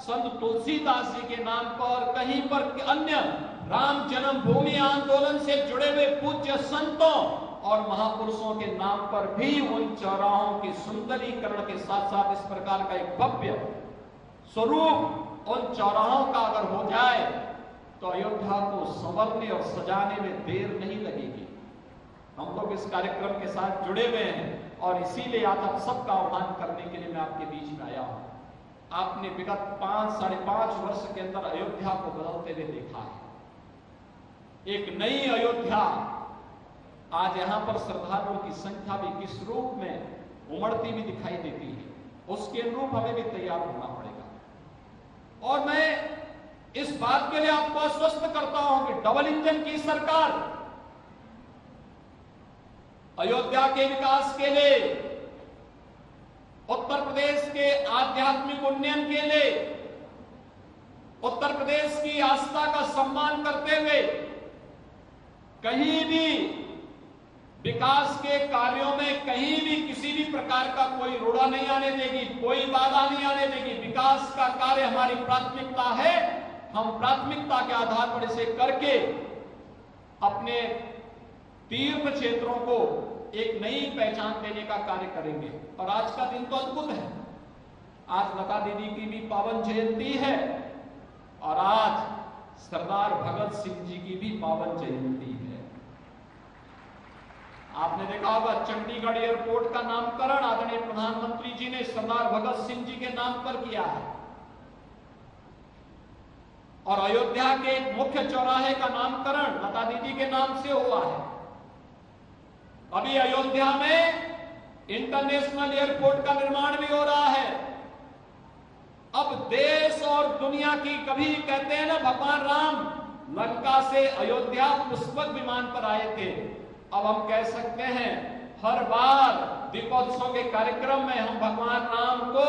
संत तुलसीदास जी के नाम पर, कहीं पर अन्य राम जन्मभूमि आंदोलन से जुड़े हुए पूज्य संतों और महापुरुषों के नाम पर भी उन चौराहों की सुंदरीकरण के साथ साथ इस प्रकार का एक भव्य स्वरूप उन चौराहों का अगर हो जाए तो अयोध्या को संवरने और सजाने में देर नहीं लगेगी। हम लोग इस कार्यक्रम के साथ जुड़े हुए हैं और इसीलिए आज आप सबका आह्वान करने के लिए मैं आपके बीच में आया हूं। आपने विगत 5-5.5 वर्ष के अंदर अयोध्या को बदलते हुए देखा है। एक नई अयोध्या आज यहां पर श्रद्धालुओं की संख्या भी किस रूप में उमड़ती भी दिखाई देती है, उसके अनुरूप हमें भी तैयार होना पड़ेगा। और मैं इस बात के लिए आपको आश्वस्त करता हूं कि डबल इंजन की सरकार अयोध्या के विकास के लिए, उत्तर प्रदेश के आध्यात्मिक उन्नयन के लिए, उत्तर प्रदेश की आस्था का सम्मान करते हुए कहीं भी विकास के कार्यों में कहीं भी किसी भी प्रकार का कोई रोड़ा नहीं आने देगी, कोई बाधा नहीं आने देगी। विकास का कार्य हमारी प्राथमिकता है। हम प्राथमिकता के आधार पर इसे करके अपने तीर्थ क्षेत्रों को एक नई पहचान देने का कार्य करेंगे। और आज का दिन तो अद्भुत है। आज लता दीदी की भी पावन जयंती है और आज सरदार भगत सिंह जी की भी पावन जयंती है। आपने देखा होगा चंडीगढ़ एयरपोर्ट का नामकरण आदरणीय प्रधानमंत्री जी ने सरदार भगत सिंह जी के नाम पर किया है और अयोध्या के मुख्य चौराहे का नामकरण लता दीदी के नाम से हुआ है। अभी अयोध्या में इंटरनेशनल एयरपोर्ट का निर्माण भी हो रहा है। अब देश और दुनिया की, कभी कहते हैं ना भगवान राम लंका से अयोध्या पुष्पक विमान पर आए थे, अब हम कह सकते हैं हर बार दीपोत्सव के कार्यक्रम में हम भगवान राम को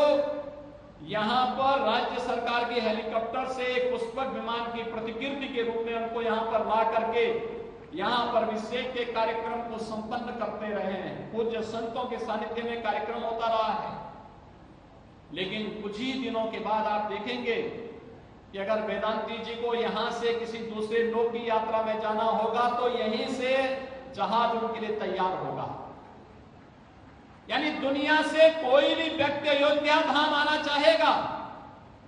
यहां पर राज्य सरकार के हेलीकॉप्टर से एक पुष्पक विमान की प्रतिकृति के रूप में उनको यहां पर ला करके यहां पर अभिषेक के कार्यक्रम को संपन्न करते रहे हैं। पूज्य संतों के सानिध्य में कार्यक्रम होता रहा है। लेकिन कुछ ही दिनों के बाद आप देखेंगे कि अगर वेदांती जी को यहां से किसी दूसरे लोक की यात्रा में जाना होगा तो यहीं से जहाज उनके लिए तैयार होगा। यानी दुनिया से कोई भी व्यक्ति अयोध्या धाम आना चाहेगा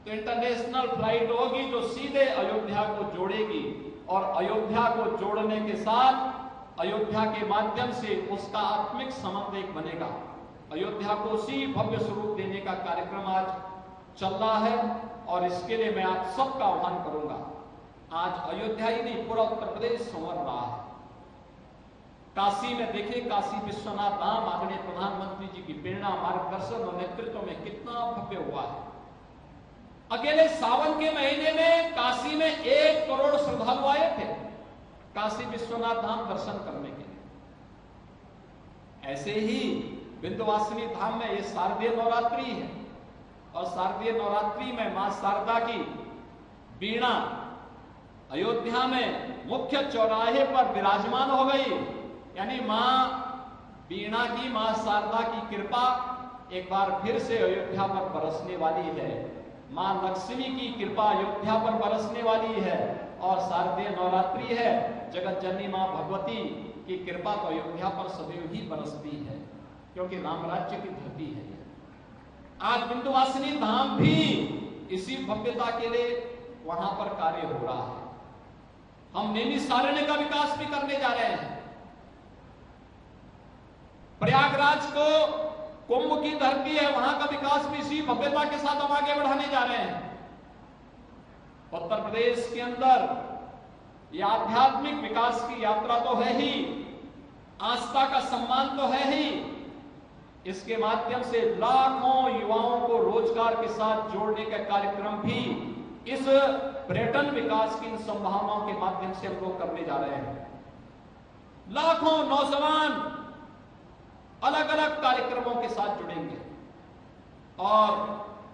तो इंटरनेशनल फ्लाइट होगी जो सीधे अयोध्या को जोड़ेगी और अयोध्या को जोड़ने के साथ अयोध्या के माध्यम से उसका आत्मिक संबंध एक बनेगा। अयोध्या को उसी भव्य स्वरूप देने का कार्यक्रम आज चल रहा है और इसके लिए मैं आप सबका आह्वान करूंगा। आज अयोध्या ही नहीं, पूरा उत्तर प्रदेश संवर रहा है। काशी में देखिए, काशी विश्वनाथ धाम आदरणीय प्रधानमंत्री जी की प्रेरणा, मार्गदर्शन और नेतृत्व में कितना भव्य हुआ है। अकेले सावन के महीने में काशी में 1 करोड़ श्रद्धालु आए थे काशी विश्वनाथ धाम दर्शन करने के लिए। ऐसे ही विंध्यवासिनी धाम में ये शारदीय नवरात्रि है और शारदीय नवरात्रि में मां शारदा की वीणा अयोध्या में मुख्य चौराहे पर विराजमान हो गई। यानी मां वीणा की, मां शारदा की कृपा एक बार फिर से अयोध्या पर बरसने वाली है। मां लक्ष्मी की कृपा अयोध्या पर बरसने वाली है और शारदीय नवरात्रि है। जगत जननी मां भगवती की कृपा तो अयोध्या पर सदैव ही बरसती है क्योंकि राम राज्य की धरती है। आज विंध्यवासिनी धाम भी इसी भव्यता के लिए वहां पर कार्य हो रहा है। हम नैमिषारण्य का विकास भी करने जा रहे हैं। प्रयागराज को कुंभ की धरती है, वहां का विकास भी इसी भव्यता के साथ हम आगे बढ़ाने जा रहे हैं। उत्तर प्रदेश के अंदर यह आध्यात्मिक विकास की यात्रा तो है ही, आस्था का सम्मान तो है ही, इसके माध्यम से लाखों युवाओं को रोजगार के साथ जोड़ने का कार्यक्रम भी इस पर्यटन विकास की इन संभावनाओं के माध्यम से हम लोग करने जा रहे हैं। लाखों नौजवान अलग अलग कार्यक्रमों के साथ जुड़ेंगे और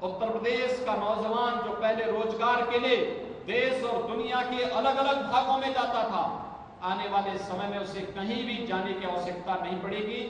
उत्तर प्रदेश का नौजवान जो पहले रोजगार के लिए देश और दुनिया के अलग अलग भागों में जाता था, आने वाले समय में उसे कहीं भी जाने की आवश्यकता नहीं पड़ेगी।